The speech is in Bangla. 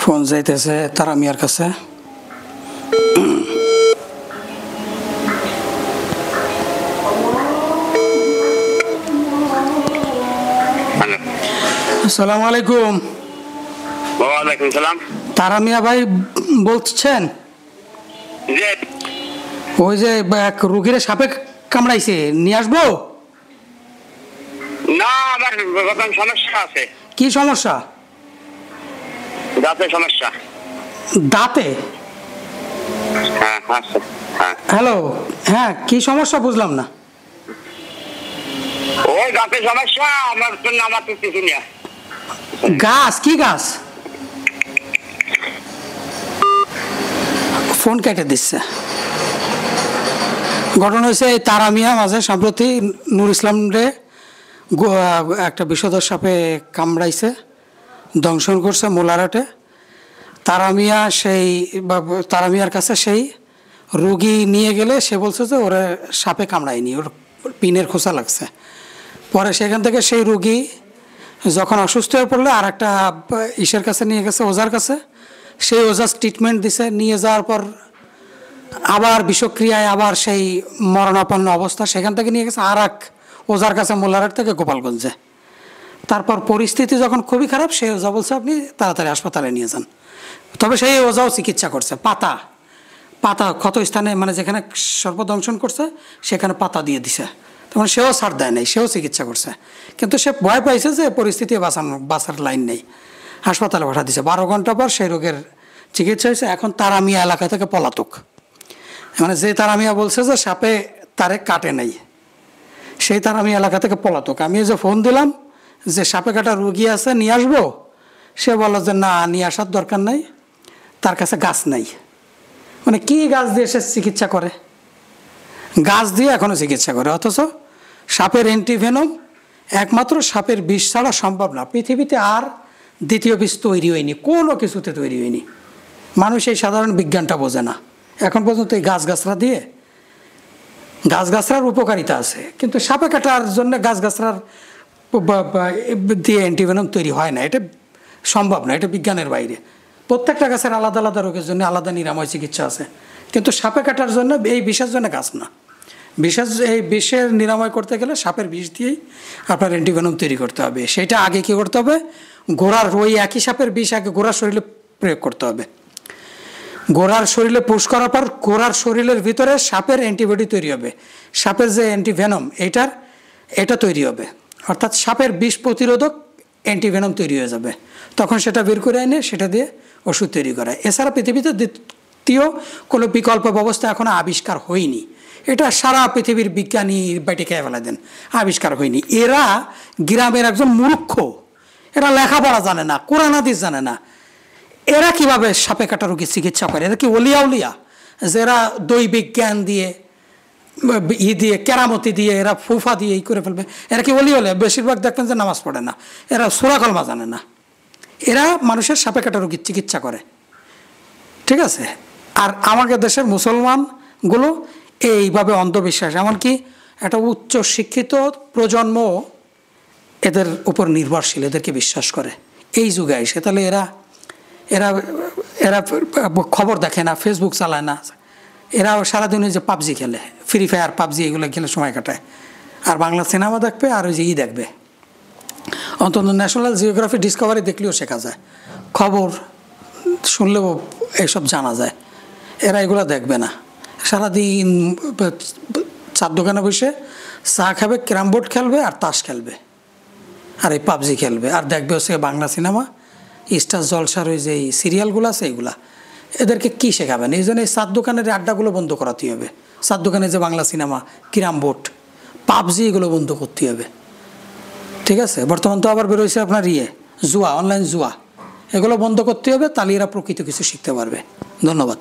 ফোন যাইতেছে তারা মিয়ার কাছে। আসসালামু আলাইকুম। ওয়ালাইকুম সালাম। তারা মিয়া ভাই বলছেন? ওই যে এক রুগীর সাপে কামড়াইছে, নিয়ে আসবো? না, আমার সমস্যা আছে। কি সমস্যা? দাঁতের সমস্যা। দাঁতে? হ্যাঁ আছে। হ্যাঁ হ্যালো, হ্যাঁ কি সমস্যা বুঝলাম না। ওই দাঁতের সমস্যা আমার জন্য আমার তো কিছু নেই। গাছ? কি গাছ? ফোন কেটে দিচ্ছে। ঘটনা হয়েছে এই তারা মিয়া মাঝে সম্প্রতি নূর ইসলাম রে একটা বিষধর সাপে কামড়াইছে, দংশন করছে মোলারাটে। তারা মিয়ার কাছে সেই রুগী নিয়ে গেলে সে বলছে যে ওরা সাপে কামড়ায়নি, ওর পিনের খোঁচা লাগছে। পরে সেখান থেকে সেই রুগী যখন অসুস্থ হয়ে পড়লে আর একটা ইসের কাছে নিয়ে গেছে, ওজার কাছে। সেই ওজার ট্রিটমেন্ট দিছে, নিয়ে যাওয়ার পর আবার বিষক্রিয়ায় আবার সেই মরণাপন্ন অবস্থা, সেখান থেকে নিয়ে গেছে আর এক ওজার কাছে মোল্লারহাট থেকে গোপালগঞ্জে। তারপর পরিস্থিতি যখন খুবই খারাপ, সেই ওজা বলছে আপনি তাড়াতাড়ি হাসপাতালে নিয়ে যান। তবে সেই ওজাও চিকিৎসা করছে, পাতা ক্ষত স্থানে, মানে যেখানে সর্বদংশন করছে সেখানে পাতা দিয়ে দিছে। তখন সেও ছাড় দেয় নাই, সেও চিকিৎসা করছে। কিন্তু সে ভয় পাইছে যে পরিস্থিতি বাঁচার লাইন নেই, হাসপাতালে পাঠা দিছে। 12 ঘন্টা পর সেই রোগের চিকিৎসা হয়েছে। এখন তারা মিয়া এলাকা থেকে পলাতক। মানে যে তারা মিয়া বলছে যে সাপে তারে কাটে নাই, সেই তারা মিয়া এলাকা থেকে পলাতক। আমি যে ফোন দিলাম যে সাপে কাটা রুগী আছে, নিয়ে আসবো, সে বলল যে না, নিয়ে আসার দরকার নাই, তার কাছে গাছ নাই। মানে কি গাছ দিয়ে সে চিকিৎসা করে? গাছ দিয়ে এখনও চিকিৎসা করে, অথচ সাপের অ্যান্টিভেনম একমাত্র সাপের বিষ ছাড়া সম্ভব না। পৃথিবীতে আর দ্বিতীয় বিষ তৈরি হয়নি, কোনো কিছুতে তৈরি হয়নি। মানুষ এই সাধারণ বিজ্ঞানটা বোঝে না এখন পর্যন্ত। এই গাছগাছরা গাছগাছরার উপকারিতা আছে, কিন্তু সাপে কাটার জন্য গাছগাছরার দিয়ে অ্যান্টিভেনম তৈরি হয় না, এটা সম্ভব না, এটা বিজ্ঞানের বাইরে। প্রত্যেকটা গাছের আলাদা আলাদা রোগের জন্য আলাদা নিরাময় চিকিৎসা আছে, কিন্তু সাপে কাটার জন্য এই বিষের জন্য গাছ না। এই বিষের নিরাময় করতে গেলে সাপের বিষ দিয়েই আপনার অ্যান্টিভেনম তৈরি করতে হবে। সেটা আগে কী করতে হবে? ওই একই সাপের বিষ আগে গোড়ার শরীরে প্রয়োগ করতে হবে। গোড়ার শরীরে পুশ করার পর গোড়ার শরীরের ভিতরে সাপের অ্যান্টিবডি তৈরি হবে, সাপের যে অ্যান্টিভেনম এটা তৈরি হবে, অর্থাৎ সাপের বিষ প্রতিরোধক অ্যান্টিভেনম তৈরি হয়ে যাবে। তখন সেটা বের করে এনে সেটা দিয়ে ওষুধ তৈরি করা। এছাড়া পৃথিবীতে দ্বিতীয় কোনো বিকল্প ব্যবস্থা এখনও আবিষ্কার হয়নি। এটা সারা পৃথিবীর বিজ্ঞানী বাইটে খেয়ে ফেলা দেন, আবিষ্কার হয়নি। এরা গ্রামের একজন মূর্খ, এরা লেখাপড়া জানে না, কোরআন হাদিস জানে না। এরা কিভাবে সাপে কাটা রোগীর চিকিৎসা করে? এরা কি উলিয়া যে এরা দৈবিক জ্ঞান দিয়ে দিয়ে কেরামতি দিয়ে এরা ফুফা দিয়ে করে ফেলবে? এরা কি ওলিয়া? বেশিরভাগ দেখবেন যে নামাজ পড়ে না, এরা সূরা কলমা জানে না। এরা মানুষের সাপে কাটা রোগীর চিকিৎসা করে, ঠিক আছে? আর আমাদের দেশের মুসলমানগুলো এইভাবে অন্ধবিশ্বাস, এমনকি একটা উচ্চ শিক্ষিত প্রজন্ম এদের উপর নির্ভরশীল, এদেরকে বিশ্বাস করে এই যুগে এসে। তাহলে এরা এরা এরা খবর দেখে না, ফেসবুক চালায় না, এরা সারাদিন যে পাবজি খেলে, ফ্রি ফায়ার, পাবজি এগুলো খেলে সময় কাটায়। আর বাংলা সিনেমা দেখবে, আর ওই যে দেখবে, অন্তত ন্যাশনাল জিওগ্রাফি, ডিসকভারি দেখলেও শেখা যায়, খবর শুনলেও এইসব জানা যায়। এরা এগুলো দেখবে না, সারাদিন চার দোকানে বসে চা খাবে, ক্যারাম বোর্ড খেলবে আর তাস খেলবে আর এই পাবজি খেলবে, আর দেখবে হচ্ছে বাংলা সিনেমা, স্টার জলসার ওই যে সিরিয়ালগুলো আছে এইগুলা। এদেরকে কী শেখাবেন? এই জন্য এই চার দোকানের আড্ডাগুলো বন্ধ করাতে হবে। চার দোকানে যে Bangla cinema, carrom board, PUBG, এগুলো বন্ধ করতে হবে, ঠিক আছে? বর্তমান তো আবার বেরোয়েছে আপনার জুয়া, অনলাইন জুয়া, এগুলো বন্ধ করতে হবে, তাহলে এরা প্রকৃত কিছু শিখতে পারবে। ধন্যবাদ।